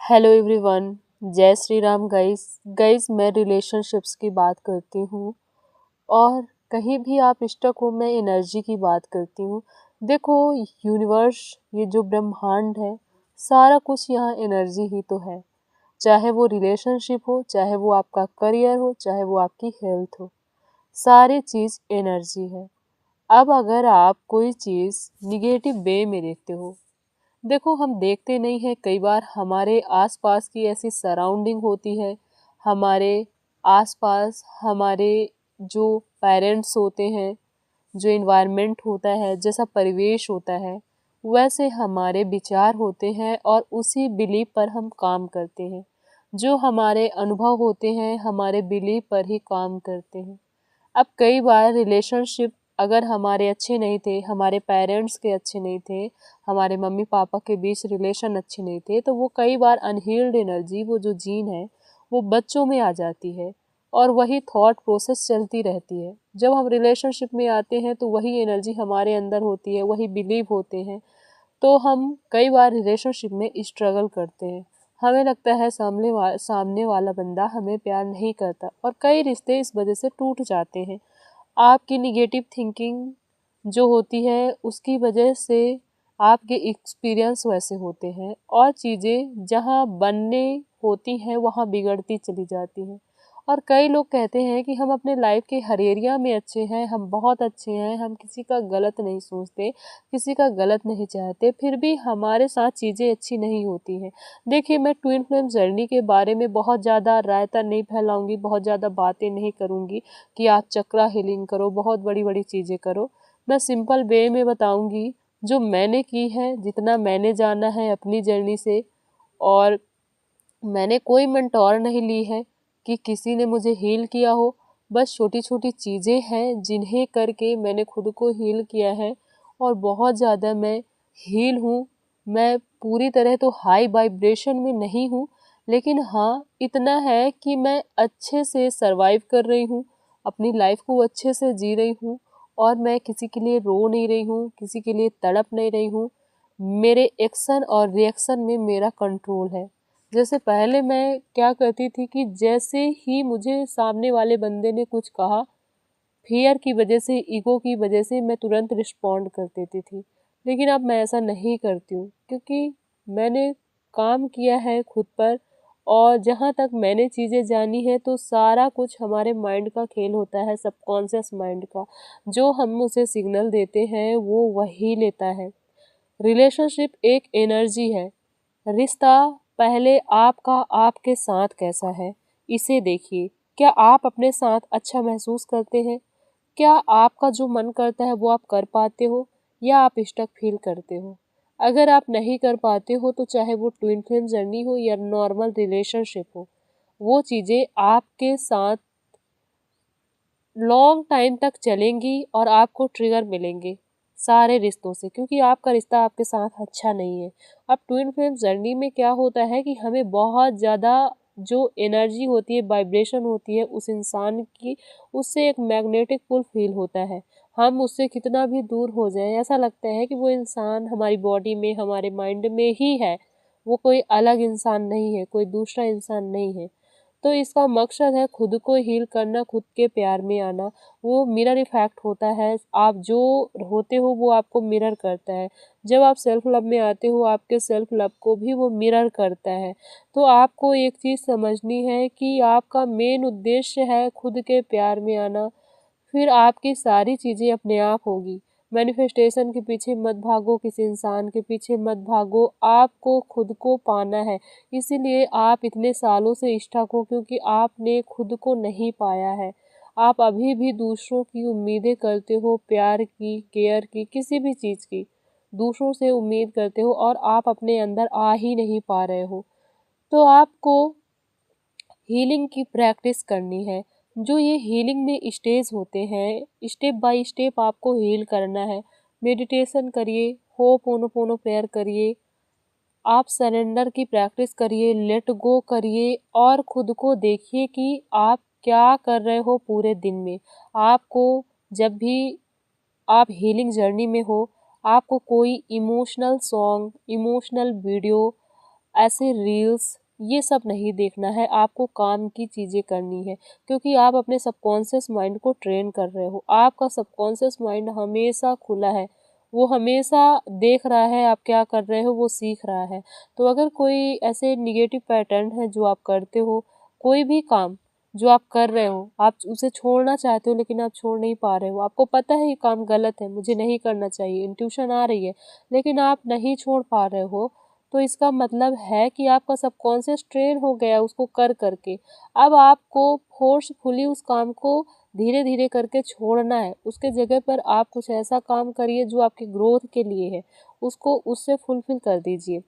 Hello everyone. जय Shri Ram guys. मैं relationships की बात करती हूँ और कहीं भी आप स्टक हो मैं एनर्जी की बात करती हूँ। देखो, यूनिवर्स, ये जो ब्रह्मांड है, सारा कुछ यहाँ एनर्जी ही तो है। चाहे वो रिलेशनशिप हो, चाहे वो आपका करियर हो, चाहे वो आपकी हेल्थ हो, सारी चीज़ एनर्जी है। अब अगर आप कोई चीज़ निगेटिव वे में देखते हो, देखो हम देखते नहीं हैं, कई बार हमारे आसपास की ऐसी सराउंडिंग होती है, हमारे आसपास हमारे जो पेरेंट्स होते हैं, जो इन्वायरमेंट होता है, जैसा परिवेश होता है, वैसे हमारे विचार होते हैं और उसी बिलीफ पर हम काम करते हैं। जो हमारे अनुभव होते हैं हमारे बिलीफ पर ही काम करते हैं। अब कई बार रिलेशनशिप अगर हमारे अच्छे नहीं थे, हमारे पेरेंट्स के अच्छे नहीं थे, हमारे मम्मी पापा के बीच रिलेशन अच्छे नहीं थे, तो वो कई बार अनहील्ड एनर्जी, वो जो जीन है, वो बच्चों में आ जाती है और वही थॉट प्रोसेस चलती रहती है। जब हम रिलेशनशिप में आते हैं तो वही एनर्जी हमारे अंदर होती है, वही बिलीव होते हैं। तो हम कई बार रिलेशनशिप में स्ट्रगल करते हैं। हमें लगता है सामने वाला बंदा हमें प्यार नहीं करता और कई रिश्ते इस वजह से टूट जाते हैं। आपकी निगेटिव थिंकिंग जो होती है उसकी वजह से आपके एक्सपीरियंस वैसे होते हैं और चीज़ें जहाँ बनने होती हैं वहाँ बिगड़ती चली जाती हैं। और कई लोग कहते हैं कि हम अपने लाइफ के हर एरिया में अच्छे हैं, हम बहुत अच्छे हैं, हम किसी का गलत नहीं सोचते, किसी का गलत नहीं चाहते, फिर भी हमारे साथ चीज़ें अच्छी नहीं होती हैं। देखिए, मैं ट्विन फ्लेम जर्नी के बारे में बहुत ज़्यादा रायता नहीं फैलाऊंगी, बहुत ज़्यादा बातें नहीं करूंगी कि आप चक्रा हीलिंग करो, बहुत बड़ी बड़ी चीज़ें करो। मैं सिंपल वे में बताऊंगी जो मैंने की है, जितना मैंने जाना है अपनी जर्नी से। और मैंने कोई मेंटोर नहीं ली है कि किसी ने मुझे हील किया हो। बस छोटी छोटी चीज़ें हैं जिन्हें करके मैंने खुद को हील किया है और बहुत ज़्यादा मैं हील हूँ। मैं पूरी तरह तो हाई वाइब्रेशन में नहीं हूँ, लेकिन हाँ इतना है कि मैं अच्छे से सरवाइव कर रही हूँ, अपनी लाइफ को अच्छे से जी रही हूँ और मैं किसी के लिए रो नहीं रही हूँ, किसी के लिए तड़प नहीं रही हूँ। मेरे एक्शन और रिएक्शन में मेरा कंट्रोल है। जैसे पहले मैं क्या करती थी कि जैसे ही मुझे सामने वाले बंदे ने कुछ कहा, फियर की वजह से, ईगो की वजह से मैं तुरंत रिस्पॉन्ड कर देती थी। लेकिन अब मैं ऐसा नहीं करती हूँ क्योंकि मैंने काम किया है खुद पर। और जहाँ तक मैंने चीज़ें जानी है तो सारा कुछ हमारे माइंड का खेल होता है, सबकॉन्शियस माइंड का। जो हम उसे सिग्नल देते हैं वो वही लेता है। रिलेशनशिप एक एनर्जी है। रिश्ता पहले आपका आपके साथ कैसा है, इसे देखिए। क्या आप अपने साथ अच्छा महसूस करते हैं? क्या आपका जो मन करता है वो आप कर पाते हो या आप स्टक फील करते हो? अगर आप नहीं कर पाते हो तो चाहे वो ट्विन फ्लेम जर्नी हो या नॉर्मल रिलेशनशिप हो, वो चीज़ें आपके साथ लॉन्ग टाइम तक चलेंगी और आपको ट्रिगर मिलेंगे सारे रिश्तों से, क्योंकि आपका रिश्ता आपके साथ अच्छा नहीं है। अब ट्विन फ्लेम जर्नी में क्या होता है कि हमें बहुत ज़्यादा जो एनर्जी होती है, वाइब्रेशन होती है उस इंसान की, उससे एक मैग्नेटिक पुल फील होता है। हम उससे कितना भी दूर हो जाएं, ऐसा लगता है कि वो इंसान हमारी बॉडी में, हमारे माइंड में ही है, वो कोई अलग इंसान नहीं है, कोई दूसरा इंसान नहीं है। तो इसका मकसद है खुद को हील करना, खुद के प्यार में आना। वो मिरर इफेक्ट होता है, आप जो होते हो वो आपको मिरर करता है। जब आप सेल्फ लव में आते हो आपके सेल्फ लव को भी वो मिरर करता है। तो आपको एक चीज़ समझनी है कि आपका मेन उद्देश्य है खुद के प्यार में आना, फिर आपकी सारी चीज़ें अपने आप होगी। मैनिफेस्टेशन के पीछे मत भागो, किसी इंसान के पीछे मत भागो, आपको खुद को पाना है। इसीलिए आप इतने सालों से स्टक हो, क्योंकि आपने खुद को नहीं पाया है। आप अभी भी दूसरों की उम्मीदें करते हो, प्यार की, केयर की, किसी भी चीज़ की दूसरों से उम्मीद करते हो और आप अपने अंदर आ ही नहीं पा रहे हो। तो आपको हीलिंग की प्रैक्टिस करनी है। जो ये हीलिंग में स्टेज होते हैं, स्टेप बाय स्टेप आपको हील करना है। मेडिटेशन करिए, होपोनोपोनो प्रेयर करिए, आप सरेंडर की प्रैक्टिस करिए, लेट गो करिए और खुद को देखिए कि आप क्या कर रहे हो पूरे दिन में। आपको जब भी आप हीलिंग जर्नी में हो, आपको कोई इमोशनल सॉन्ग, इमोशनल वीडियो ऐसे रील्स ये सब नहीं देखना है, आपको काम की चीज़ें करनी है, क्योंकि आप अपने सबकॉन्शियस माइंड को ट्रेन कर रहे हो। आपका सबकॉन्शियस माइंड हमेशा खुला है, वो हमेशा देख रहा है आप क्या कर रहे हो, वो सीख रहा है। तो अगर कोई ऐसे निगेटिव पैटर्न है जो आप करते हो, कोई भी काम जो आप कर रहे हो, आप उसे छोड़ना चाहते हो लेकिन आप छोड़ नहीं पा रहे हो, आपको पता है ये काम गलत है, मुझे नहीं करना चाहिए, इंट्यूशन आ रही है, लेकिन आप नहीं छोड़ पा रहे हो, तो इसका मतलब है कि आपका सबकॉन्शियस ट्रेन हो गया उसको कर करके। अब आपको फोर्सफुली उस काम को धीरे धीरे करके छोड़ना है, उसके जगह पर आप कुछ ऐसा काम करिए जो आपके ग्रोथ के लिए है, उसको उससे फुलफिल कर दीजिए।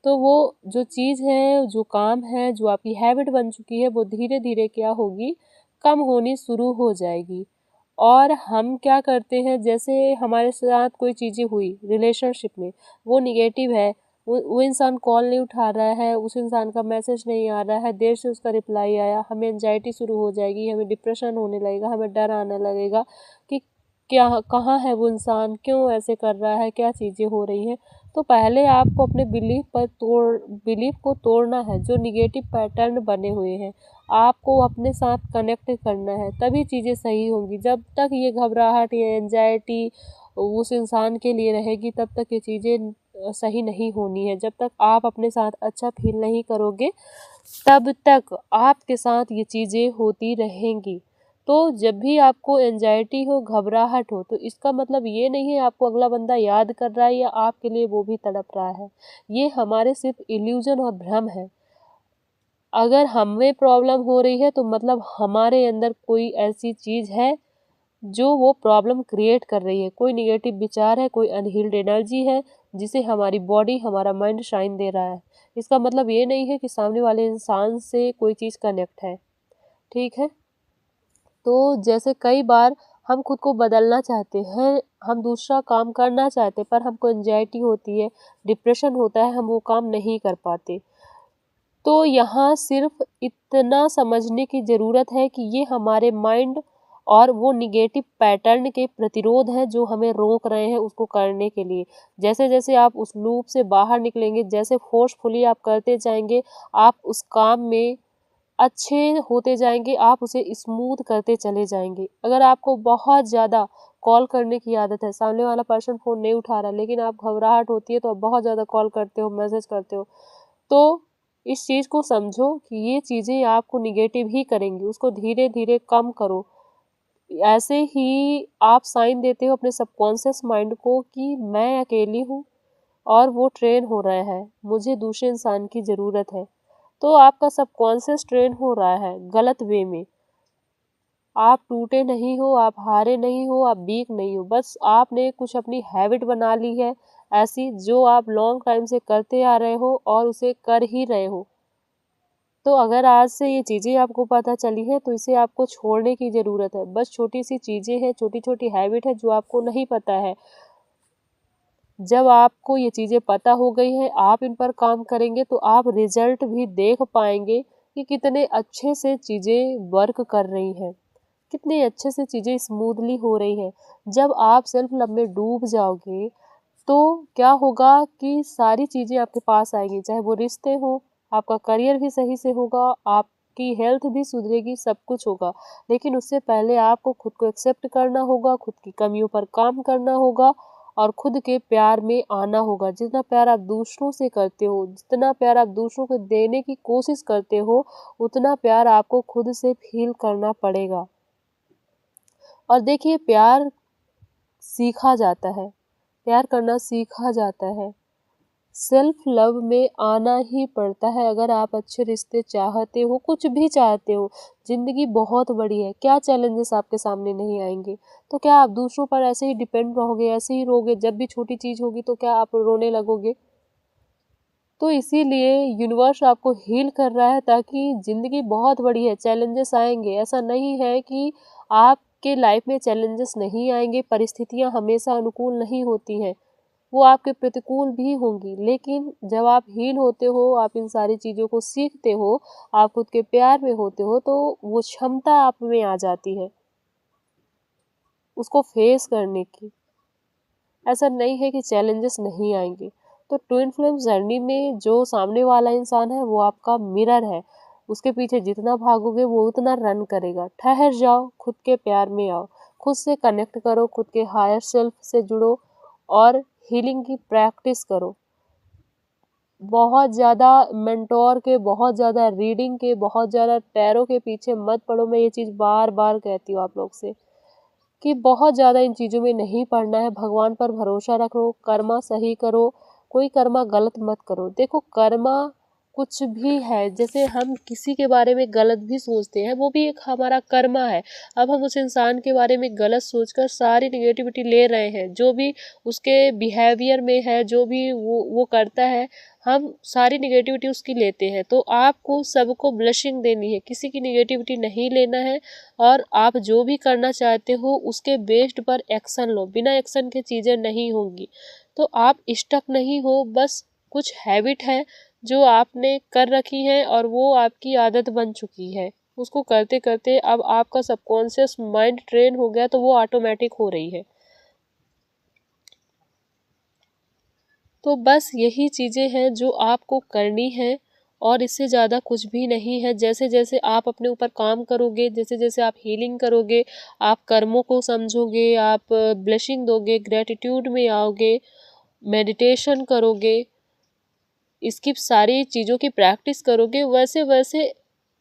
तो वो जो चीज़ है, जो काम है, जो आपकी हैबिट बन चुकी है, वो धीरे धीरे क्या होगी, कम होनी शुरू हो जाएगी। और हम क्या करते हैं, जैसे हमारे साथ कोई चीज़ें हुई रिलेशनशिप में, वो निगेटिव है, वो इंसान कॉल नहीं उठा रहा है, उस इंसान का मैसेज नहीं आ रहा है, देर से उसका रिप्लाई आया, हमें एंजाइटी शुरू हो जाएगी, हमें डिप्रेशन होने लगेगा, हमें डर आने लगेगा कि क्या कहाँ है वो इंसान, क्यों ऐसे कर रहा है, क्या चीज़ें हो रही हैं। तो पहले आपको अपने बिलीफ को तोड़ना है, जो निगेटिव पैटर्न बने हुए हैं आपको अपने साथ कनेक्ट करना है, तभी चीज़ें सही होंगी। जब तक ये घबराहट, ये एंजाइटी उस इंसान के लिए रहेगी, तब तक ये चीज़ें सही नहीं होनी है। जब तक आप अपने साथ अच्छा फील नहीं करोगे, तब तक आपके साथ ये चीज़ें होती रहेंगी। तो जब भी आपको एंजाइटी हो, घबराहट हो, तो इसका मतलब ये नहीं है आपको अगला बंदा याद कर रहा है या आपके लिए वो भी तड़प रहा है। ये हमारे सिर्फ इल्यूजन और भ्रम है। अगर हमें प्रॉब्लम हो रही है तो मतलब हमारे अंदर कोई ऐसी चीज़ है जो वो प्रॉब्लम क्रिएट कर रही है, कोई निगेटिव विचार है, कोई अनहील्ड एनर्जी है, जिसे हमारी बॉडी, हमारा माइंड शाइन दे रहा है। इसका मतलब ये नहीं है कि सामने वाले इंसान से कोई चीज़ कनेक्ट है, ठीक है? तो जैसे कई बार हम खुद को बदलना चाहते हैं, हम दूसरा काम करना चाहते हैं, पर हमको एंग्जायटी होती है, डिप्रेशन होता है, हम वो काम नहीं कर पाते। तो यहाँ सिर्फ इतना समझने की ज़रूरत है कि ये हमारे माइंड और वो निगेटिव पैटर्न के प्रतिरोध हैं जो हमें रोक रहे हैं उसको करने के लिए। जैसे-जैसे आप उस लूप से बाहर निकलेंगे, जैसे फ़ोर्सफुली आप करते जाएँगे, आप उस काम में अच्छे होते जाएँगे, आप उसे स्मूथ करते चले जाएँगे। अगर आपको बहुत ज़्यादा कॉल करने की आदत है, सामने वाला पर्सन फ़ोन नहीं उठा रहा है, लेकिन आप घबराहट होती है तो आप बहुत ज़्यादा कॉल करते हो, मैसेज करते हो, तो इस चीज़ को समझो कि ये चीज़ें आपको नेगेटिव ही करेंगी, उसको धीरे-धीरे कम करो। ऐसे ही आप साइन देते हो अपने सबकॉन्शियस माइंड को कि मैं अकेली हूँ और वो ट्रेन हो रहा है, मुझे दूसरे इंसान की ज़रूरत है। तो आपका सबकॉन्शियस ट्रेन हो रहा है गलत वे में। आप टूटे नहीं हो, आप हारे नहीं हो, आप वीक नहीं हो, बस आपने कुछ अपनी हैबिट बना ली है ऐसी जो आप लॉन्ग टाइम से करते आ रहे हो और उसे कर ही रहे हो। तो अगर आज से ये चीज़ें आपको पता चली हैं तो इसे आपको छोड़ने की ज़रूरत है। बस छोटी-सी चीज़ें हैं, छोटी-छोटी हैबिट है जो आपको नहीं पता है। जब आपको ये चीज़ें पता हो गई हैं, आप इन पर काम करेंगे तो आप रिज़ल्ट भी देख पाएँगे कि कितने अच्छे से चीज़ें वर्क कर रही हैं। कितनी अच्छे से चीज़ें स्मूथली हो रही हैं। जब आप सेल्फ लव में डूब जाओगे, तो क्या होगा कि सारी चीज़ें आपके पास आएँगी, चाहे वो रिश्ते हों, आपका करियर भी सही से होगा, आपकी हेल्थ भी सुधरेगी, सब कुछ होगा। लेकिन उससे पहले आपको खुद को एक्सेप्ट करना होगा, खुद की कमियों पर काम करना होगा और खुद के प्यार में आना होगा। जितना प्यार आप दूसरों से करते हो, जितना प्यार आप दूसरों को देने की कोशिश करते हो, उतना प्यार आपको खुद से फ़ील करना पड़ेगा। और देखिए प्यार सीखा जाता है, प्यार करना सीखा जाता है। सेल्फ लव में आना ही पड़ता है अगर आप अच्छे रिश्ते चाहते हो, कुछ भी चाहते हो। ज़िंदगी बहुत बड़ी है, क्या चैलेंजेस आपके सामने नहीं आएँगे? तो क्या आप दूसरों पर ऐसे ही डिपेंड रहोगे, ऐसे ही रोगे, जब भी छोटी चीज़ होगी तो क्या आप रोने लगोगे? तो इसीलिए यूनिवर्स आपको हील कर रहा है ताकि ज़िंदगी बहुत बड़ी है, चैलेंजेस आएँगे। ऐसा नहीं है कि आपके लाइफ में चैलेंजेस नहीं आएँगे, परिस्थितियाँ हमेशा अनुकूल नहीं होती हैं। वो आपके प्रतिकूल भी होंगी, लेकिन जब आप हील होते हो, आप इन सारी चीज़ों को सीखते हो, आप खुद के प्यार में होते हो, तो वो क्षमता आप में आ जाती है, उसको फेस करने की। ऐसा नहीं है कि चैलेंजेस नहीं आएँगे। तो ट्विन फ्लेम जर्नी में जो सामने वाला इंसान है वो आपका मिरर है, उसके पीछे जितना भागोगे वो उतना रन करेगा। ठहर जाओ, खुद के प्यार में आओ, खुद से कनेक्ट करो, खुद के हायर सेल्फ से जुड़ो और हीलिंग की प्रैक्टिस करो। बहुत ज़्यादा मेंटोर के, बहुत ज़्यादा रीडिंग के, बहुत ज़्यादा टैरो के पीछे मत पड़ो। मैं ये चीज़ बार बार कहती हूँ आप लोग से कि बहुत ज़्यादा इन चीज़ों में नहीं पड़ना है। भगवान पर भरोसा रखो, कर्मा सही करो, कोई कर्मा गलत मत करो। देखो कर्मा कुछ भी है, जैसे हम किसी के बारे में गलत भी सोचते हैं, वो भी एक हमारा कर्मा है। अब हम उस इंसान के बारे में गलत सोचकर सारी निगेटिविटी ले रहे हैं, जो भी उसके बिहेवियर में है, जो भी वो करता है, हम सारी निगेटिविटी उसकी लेते हैं। तो आपको सबको ब्लेसिंग देनी है, किसी की निगेटिविटी नहीं लेना है। और आप जो भी करना चाहते हो उसके बेस्ड पर एक्शन लो, बिना एक्शन के चीज़ें नहीं होंगी। तो आप स्टक नहीं हो, बस कुछ हैबिट है जो आपने कर रखी है और वो आपकी आदत बन चुकी है, उसको करते करते अब आपका सबकॉन्शियस माइंड ट्रेन हो गया, तो वो ऑटोमेटिक हो रही है। तो बस यही चीज़ें हैं जो आपको करनी है और इससे ज़्यादा कुछ भी नहीं है। जैसे जैसे आप अपने ऊपर काम करोगे, जैसे जैसे आप हीलिंग करोगे, आप कर्मों को समझोगे, आप ब्लेसिंग दोगे, ग्रेटिट्यूड में आओगे, मेडिटेशन करोगे, इसकी सारी चीज़ों की प्रैक्टिस करोगे, वैसे वैसे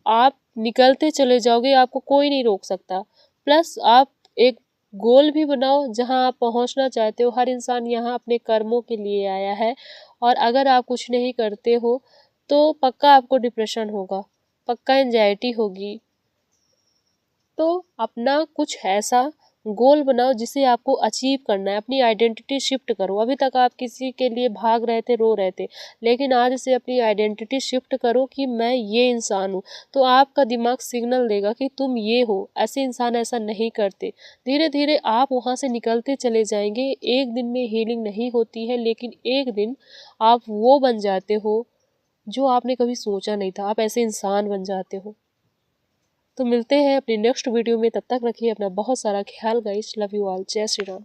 आप निकलते चले जाओगे, आपको कोई नहीं रोक सकता। प्लस आप एक गोल भी बनाओ जहां आप पहुंचना चाहते हो। हर इंसान यहाँ अपने कर्मों के लिए आया है और अगर आप कुछ नहीं करते हो तो पक्का आपको डिप्रेशन होगा, पक्का एंजाइटी होगी। तो अपना कुछ ऐसा गोल बनाओ जिसे आपको अचीव करना है, अपनी आइडेंटिटी शिफ्ट करो। अभी तक आप किसी के लिए भाग रहे थे, रो रहे थे, लेकिन आज से अपनी आइडेंटिटी शिफ्ट करो कि मैं ये इंसान हूँ। तो आपका दिमाग सिग्नल देगा कि तुम ये हो, ऐसे इंसान ऐसा नहीं करते। धीरे धीरे आप वहाँ से निकलते चले जाएंगे। एक दिन में हीलिंग नहीं होती है, लेकिन एक दिन आप वो बन जाते हो जो आपने कभी सोचा नहीं था, आप ऐसे इंसान बन जाते हो। तो मिलते हैं अपनी नेक्स्ट वीडियो में, तब तक रखिए अपना बहुत सारा ख्याल गाइस। लव यू ऑल, जय श्री राम।